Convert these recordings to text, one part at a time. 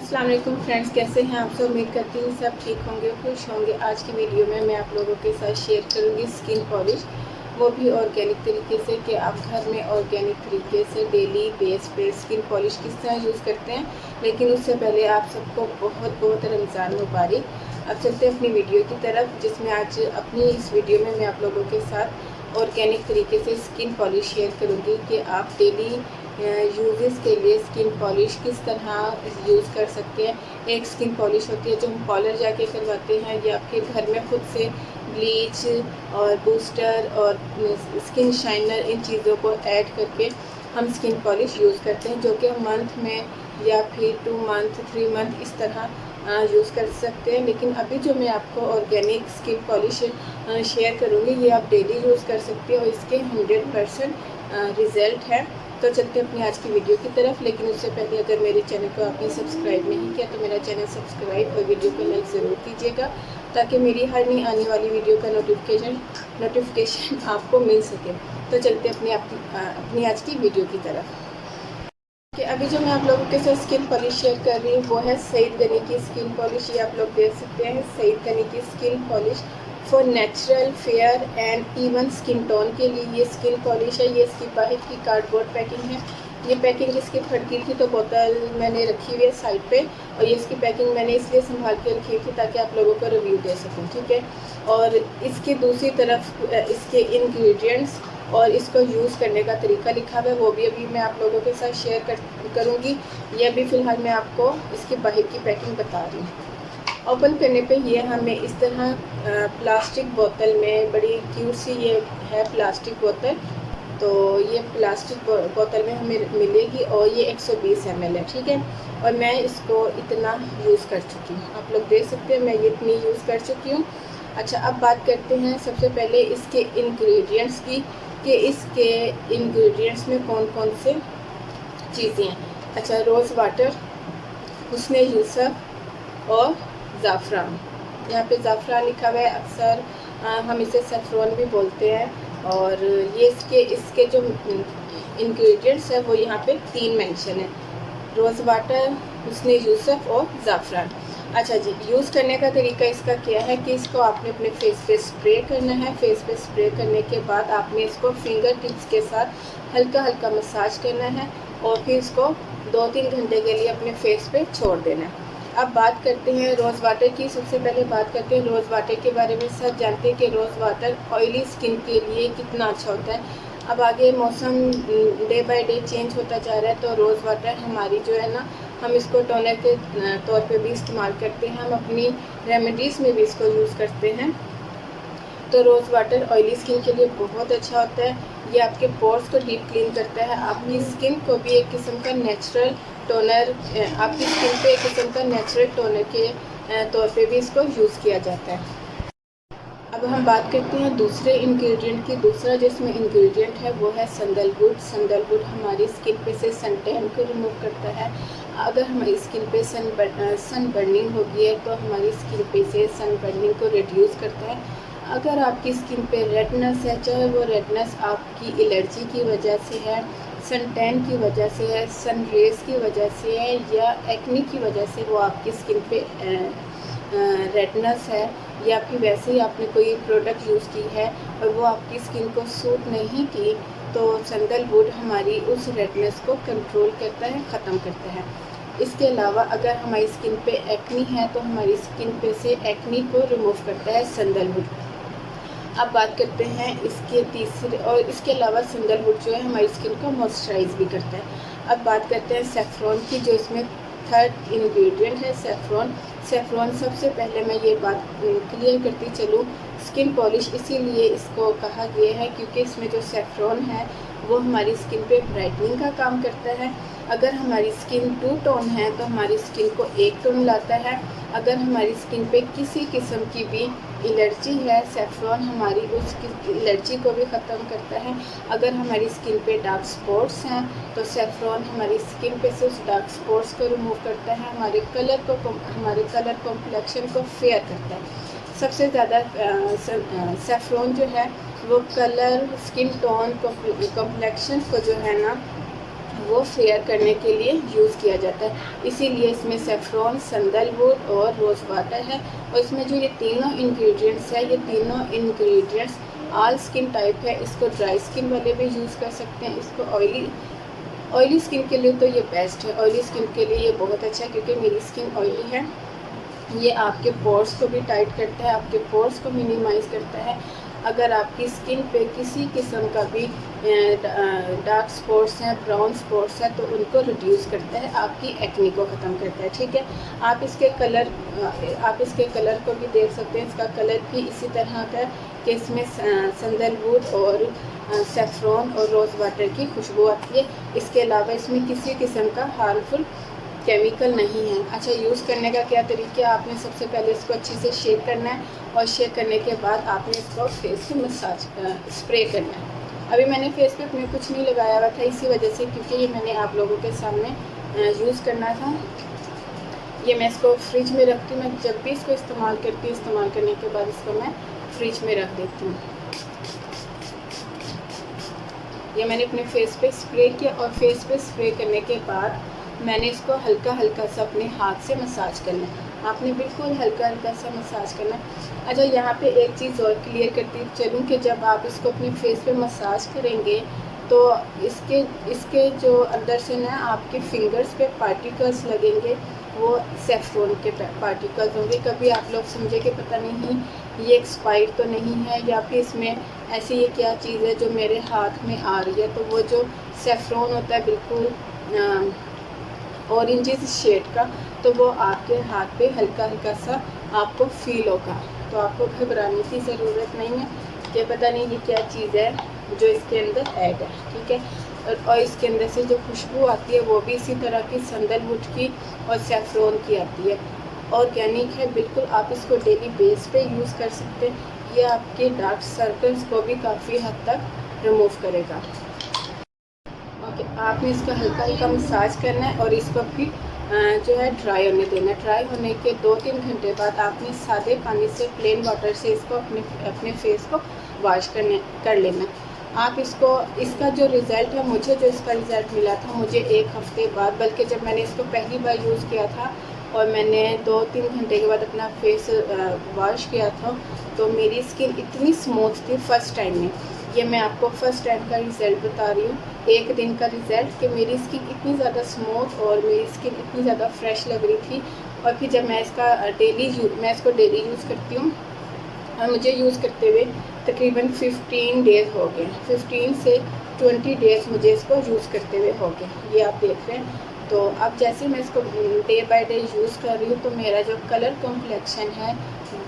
अस्सलाम वालेकुम फ्रेंड्स, कैसे हैं आप सब। उम्मीद करती हूँ सब ठीक होंगे, खुश होंगे। आज की वीडियो में मैं आप लोगों के साथ शेयर करूँगी स्किन पॉलिश, वो भी ऑर्गेनिक तरीके से, कि आप घर में ऑर्गेनिक तरीके से डेली बेस पे स्किन पॉलिश किस तरह यूज़ करते हैं। लेकिन उससे पहले आप सबको बहुत बहुत रमज़ान मुबारक। अब चलते हैं अपनी वीडियो की तरफ, जिसमें आज अपनी इस वीडियो में मैं आप लोगों के साथ ऑर्गेनिक तरीके से स्किन पॉलिश शेयर करूँगी कि आप डेली यूजेस के लिए स्किन पॉलिश किस तरह यूज़ कर सकते हैं। एक स्किन पॉलिश होती है जो हम पार्लर जाके करवाते हैं, या फिर घर में खुद से ब्लीच और बूस्टर और स्किन शाइनर इन चीज़ों को ऐड करके हम स्किन पॉलिश यूज़ करते हैं, जो कि हम मंथ में या फिर 2 मंथ 3 मंथ इस तरह यूज़ कर सकते हैं। लेकिन अभी जो मैं आपको ऑर्गेनिक स्किन पॉलिश शेयर करूँगी, ये आप डेली यूज़ कर सकते हैं और इसके 100% रिज़ल्ट है। तो चलते हैं अपनी आज की वीडियो की तरफ। लेकिन उससे पहले अगर मेरे चैनल को आपने सब्सक्राइब नहीं किया तो मेरा चैनल सब्सक्राइब और वीडियो को लाइक ज़रूर कीजिएगा, ताकि मेरी हर नई आने वाली वीडियो का नोटिफिकेशन आपको मिल सके। तो चलते हैं अपनी आज की वीडियो की तरफ। कि अभी जो मैं आप लोगों के साथ स्किन पॉलिश शेयर कर रही हूँ वो है सईद गनी की स्किन पॉलिश। ये आप लोग देख सकते हैं, सईद गनी की skin polish for natural fair and even skin tone के लिए ये स्किन पॉलिश है। ये इसकी बाहर की कार्डबोर्ड पैकिंग है। ये पैकिंग इसकी फटकी थी तो बोतल मैंने रखी हुई है साइड पे, और ये इसकी पैकिंग मैंने इसलिए संभाल के रखी थी ताकि आप लोगों को रिव्यू दे सकूँ, ठीक है। और इसकी दूसरी तरफ इसके इंग्रेडिएंट्स और इसको यूज़ करने का तरीका लिखा हुआ है, वो भी अभी मैं आप लोगों के साथ शेयर करूँगी। ये अभी फ़िलहाल मैं आपको इसकी बाहर की पैकिंग बता रही हूँ। ओपन करने पे ये हमें इस तरह प्लास्टिक बोतल में, बड़ी क्यूट सी ये है प्लास्टिक बोतल। तो ये प्लास्टिक बोतल में हमें मिलेगी और ये 120 ml है, ठीक है। और मैं इसको इतना यूज़ कर चुकी हूँ, आप लोग देख सकते हैं मैं ये इतनी यूज़ कर चुकी हूँ। अच्छा, अब बात करते हैं सबसे पहले इसके इंग्रेडिएंट्स की, कि इसके इंग्रेडिएंट्स में कौन कौन से चीज़ें हैं। अच्छा, रोज़ वाटर, हुस्न यूसुफ और ज़ाफ़रान। यहाँ पे ज़ाफ़रान लिखा हुआ है, अक्सर हम इसे सैफ़रॉन भी बोलते हैं। और ये इसके जो इंग्रेडिएंट्स है वो यहाँ पे 3 मेंशन है, रोज़ वाटर, हुस्न यूसुफ और ज़ाफ़रान। अच्छा जी, यूज़ करने का तरीका इसका क्या है कि इसको आपने अपने फेस पे स्प्रे करना है। फेस पे स्प्रे करने के बाद आपने इसको फिंगर टिप्स के साथ हल्का हल्का मसाज करना है और फिर इसको 2-3 घंटे के लिए अपने फेस पे छोड़ देना है। अब बात करते हैं रोज़ वाटर की। सबसे पहले बात करते हैं रोज़ वाटर के बारे में। सब जानते हैं कि रोज़ वाटर ऑयली स्किन के लिए कितना अच्छा होता है। अब आगे मौसम डे बाय डे चेंज होता जा रहा है, तो रोज़ वाटर हमारी जो है ना, हम इसको टोनर के तौर पे भी इस्तेमाल करते हैं, हम अपनी रेमेडीज़ में भी इसको यूज़ करते हैं। तो रोज़ वाटर ऑयली स्किन के लिए बहुत अच्छा होता है। ये आपके पोर्स को डीप क्लीन करता है, आपकी स्किन को भी एक किस्म का नेचुरल टोनर, आपकी स्किन पे एक किस्म का नेचुरल टोनर के तौर पे भी इसको यूज़ किया जाता है। अब हम बात करते हैं दूसरे इंग्रेडिएंट की। दूसरा जिसमें इंग्रेडिएंट है वो है सैंडलवुड। सैंडलवुड हमारी स्किन पे से सन टैन को रिमूव करता है। अगर हमारी स्किन पे सन बर्निंग होगी है तो हमारी स्किन पे से सन बर्निंग को रिड्यूस करता है। अगर आपकी स्किन पे रेडनेस है, चाहे वो रेडनेस आपकी एलर्जी की वजह से है, सन टैन की वजह से है, सन रेज़ की वजह से है, या एक्ने की वजह से वो आपकी स्किन पे रेडनेस है, या फिर वैसे ही आपने कोई प्रोडक्ट यूज़ की है और वो आपकी स्किन को सूट नहीं की, तो सैंडलवुड हमारी उस रेडनेस को कंट्रोल करता है, ख़त्म करता है। इसके अलावा अगर हमारी स्किन पे एक्नी है तो हमारी स्किन पे से एक्नी को रिमूव करता है सैंडलवुड। अब बात करते हैं इसके तीसरे, और इसके अलावा सैंडलवुड जो है हमारी स्किन को मॉइस्चराइज़ भी करता है। अब बात करते हैं सैफ़रॉन की, जो इसमें थर्ड इंग्रेडिएंट है सैफ़रॉन। सैफ़रॉन, सबसे पहले मैं ये बात क्लियर करती चलूँ, स्किन पॉलिश इसीलिए इसको कहा गया है क्योंकि इसमें जो सैफ़रॉन है वो हमारी स्किन पे ब्राइटनिंग का काम करता है। अगर हमारी स्किन 2 टोन है तो हमारी स्किन को 1 टोन लाता है। अगर हमारी स्किन पे किसी किस्म की भी एलर्जी है, सैफ़रॉन हमारी उस एलर्जी को भी ख़त्म करता है। अगर हमारी स्किन पे डार्क स्पॉट्स हैं तो सैफ़रॉन हमारी स्किन पे से उस डार्क स्पॉट्स को रिमूव करता है, हमारे कलर कॉम्प्लेक्शन को फेयर करता है। सबसे ज़्यादा सैफ़रॉन जो है वो कलर, स्किन टोन, कॉम्प्लेक्शन को जो है ना वो फेयर करने के लिए यूज़ किया जाता है। इसीलिए इसमें सेफ्रॉन, सैंडलवुड और रोज़ वाटर है। और इसमें जो ये तीनों इंग्रेडिएंट्स है, ये तीनों इंग्रेडिएंट्स ऑल स्किन टाइप है। इसको ड्राई स्किन वाले भी यूज़ कर सकते हैं, इसको ऑयली स्किन के लिए तो ये बेस्ट है। ऑयली स्किन के लिए ये बहुत अच्छा है, क्योंकि मेरी स्किन ऑयली है। ये आपके पोर्स को भी टाइट करता है, आपके पोर्स को मिनिमाइज़ करता है। अगर आपकी स्किन पे किसी किस्म का भी डार्क स्पॉट्स हैं, ब्राउन स्पॉट्स हैं, तो उनको रिड्यूस करता है, आपकी एक्ने को ख़त्म करता है। ठीक है, आप इसके कलर को भी देख सकते हैं। इसका कलर भी इसी तरह का है कि इसमें सैंडलवुड और सेफ्रॉन और रोज़ वाटर की खुशबू आती है। इसके अलावा इसमें किसी किस्म का हार्मफुल केमिकल नहीं है। अच्छा, यूज़ करने का क्या तरीका, आपने सबसे पहले इसको अच्छे से शेक करना है, और शेक करने के बाद आपने इसको फेस पे मसाज स्प्रे करना है। अभी मैंने फेस पे अपने कुछ नहीं लगाया हुआ था, इसी वजह से, क्योंकि ये मैंने आप लोगों के सामने यूज़ करना था। ये मैं इसको फ्रिज में रखती हूँ। मैं जब भी इसको इस्तेमाल करती हूँ, इस्तेमाल करने के बाद इसको मैं फ्रिज में रख देती हूँ। ये मैंने अपने फेस पे स्प्रे किया, और फेस पे स्प्रे करने के बाद मैंने इसको हल्का हल्का सा अपने हाथ से मसाज करना है। आपने बिल्कुल हल्का हल्का सा मसाज करना है। अच्छा, यहाँ पे एक चीज़ और क्लियर करती चलूँ कि जब आप इसको अपने फेस पे मसाज करेंगे, तो इसके जो अंदर से ना आपके फिंगर्स पे पार्टिकल्स लगेंगे, वो सेफ्रॉन के पार्टिकल्स होंगे। कभी आप लोग समझे कि पता नहीं ये एक्सपायर्ड तो नहीं है, या फिर इसमें ऐसी ये क्या चीज़ है जो मेरे हाथ में आ रही है, तो वो जो सेफ्रॉन होता है बिल्कुल ऑरेंजिश शेड का, तो वो आपके हाथ पे हल्का हल्का सा आपको फील होगा। तो आपको घबराने की ज़रूरत नहीं है कि पता नहीं ये क्या चीज़ है जो इसके अंदर ऐड है। ठीक है, और इसके अंदर से जो खुशबू आती है वो भी इसी तरह की सैंडलवुड की और सेफ्रॉन की आती है। ऑर्गेनिक है बिल्कुल, आप इसको डेली बेस पे यूज़ कर सकते हैं। ये आपके डार्क सर्कल्स को भी काफ़ी हद तक रिमूव करेगा। ओके, आपने इसका हल्का हल्का मसाज करना है, और इसको फिर जो है ड्राई होने देना है। ड्राई होने के 2-3 घंटे बाद आपने सादे पानी से, प्लेन वाटर से इसको अपने फेस को वॉश कर लेना। आप इसका जो रिज़ल्ट है, मुझे जो इसका रिज़ल्ट मिला था, मुझे 1 हफ़्ते बाद, बल्कि जब मैंने इसको पहली बार यूज़ किया था और मैंने 2-3 घंटे के बाद अपना फेस वॉश किया था, तो मेरी स्किन इतनी स्मूथ थी फ़र्स्ट टाइम में। ये मैं आपको फ़र्स्ट टाइम का रिज़ल्ट बता रही हूँ, 1 दिन का रिज़ल्ट, कि मेरी स्किन इतनी ज़्यादा स्मूथ और मेरी स्किन इतनी ज़्यादा फ्रेश लग रही थी। और फिर जब मैं इसको डेली यूज़ करती हूँ, और मुझे यूज़ करते हुए तकरीबन 15 डेज़ हो गए। 15 से 20 डेज़ मुझे इसको यूज़ करते हुए हो गए। ये आप देख रहे हैं। तो अब जैसे मैं इसको डे बाय डे यूज़ कर रही हूँ, तो मेरा जो कलर कॉम्प्लेक्शन है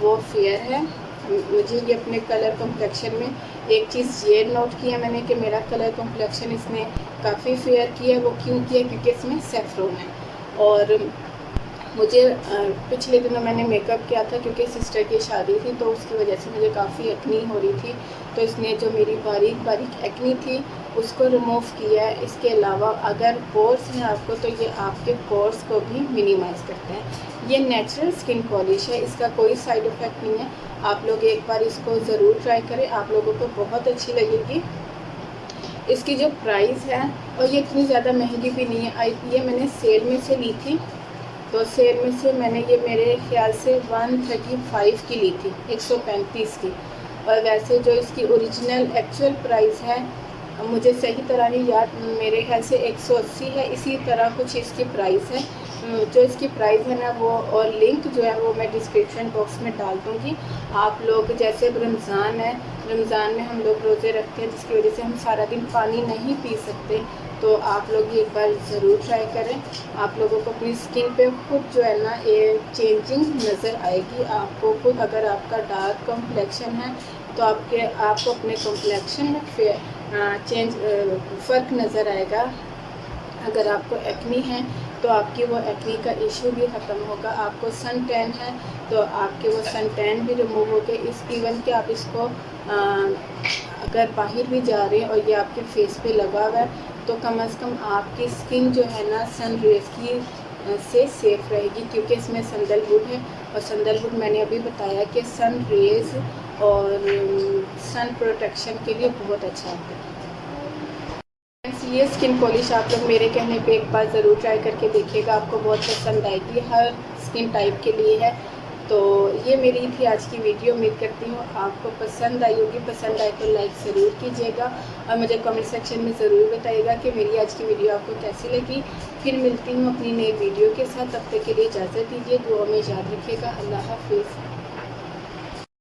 वो फेयर है। मुझे ये अपने कलर कॉम्प्लेक्शन में एक चीज़ ये नोट किया मैंने कि मेरा कलर कॉम्प्लेक्शन इसने काफ़ी फेयर किया। वो क्यों किया? क्योंकि इसमें सेफ्रॉन है। और मुझे पिछले दिनों मैंने मेकअप किया था, क्योंकि सिस्टर की शादी थी, तो उसकी वजह से मुझे काफ़ी एक्नी हो रही थी। तो इसने जो मेरी बारीक बारीक एक्नी थी उसको रिमूव किया है। इसके अलावा अगर पोर्स हैं आपको, तो ये आपके पोर्स को भी मिनिमाइज़ करता है। ये नेचुरल स्किन पॉलिश है, इसका कोई साइड इफ़ेक्ट नहीं है। आप लोग एक बार इसको ज़रूर ट्राई करें, आप लोगों को बहुत अच्छी लगेगी। इसकी जो प्राइस है, और ये इतनी ज़्यादा महंगी भी नहीं है। ये मैंने सेल में से ली थी, तो सेल में से मैंने ये मेरे ख्याल से 135 की ली थी, 135 की। और वैसे जो इसकी ओरिजिनल एक्चुअल प्राइस है, मुझे सही तरह नहीं याद, मेरे ख्याल से 180 है, इसी तरह कुछ इसकी प्राइस है। जो इसकी प्राइस है ना, वो और लिंक जो है वो मैं डिस्क्रिप्शन बॉक्स में डाल दूँगी। आप लोग, जैसे रमज़ान है, रमज़ान में हम लोग रोज़े रखते हैं, जिसकी वजह से हम सारा दिन पानी नहीं पी सकते, तो आप लोग ये एक बार ज़रूर ट्राई करें। आप लोगों को अपनी स्किन पे खुद जो है ना ये चेंजिंग नज़र आएगी। आपको खुद, अगर आपका डार्क कॉम्प्लेक्शन है, तो आपको अपने कॉम्प्लेक्शन में फ़र्क नज़र आएगा। अगर आपको एक्नी है, तो आपकी वो एक्नी का इशू भी ख़त्म होगा। आपको सन टैन है, तो आपके वो सन टैन भी रिमूव हो गए। इवन कि आप इसको अगर बाहर भी जा रहे हैं और ये आपके फेस पे लगा हुआ है, तो कम से कम आपकी स्किन जो है ना सन रेज़ की से सेफ़ रहेगी, क्योंकि इसमें सैंडलवुड है। और सैंडलवुड मैंने अभी बताया कि सन रेज़ और सन प्रोटेक्शन के लिए बहुत अच्छा होता है। ये स्किन पॉलिश आप लोग मेरे कहने पे एक बार ज़रूर ट्राई करके देखिएगा, आपको बहुत पसंद आएगी। हर स्किन टाइप के लिए है। तो ये मेरी थी आज की वीडियो। उम्मीद करती हूँ आपको पसंद आई होगी। पसंद आए तो लाइक ज़रूर कीजिएगा और मुझे कमेंट सेक्शन में ज़रूर बताइएगा कि मेरी आज की वीडियो आपको कैसी लगी। फिर मिलती हूँ अपनी नई वीडियो के साथ। तब तक के लिए इजाज़त दीजिए। दुआ में याद रखिएगा। अल्लाह हाफिज़।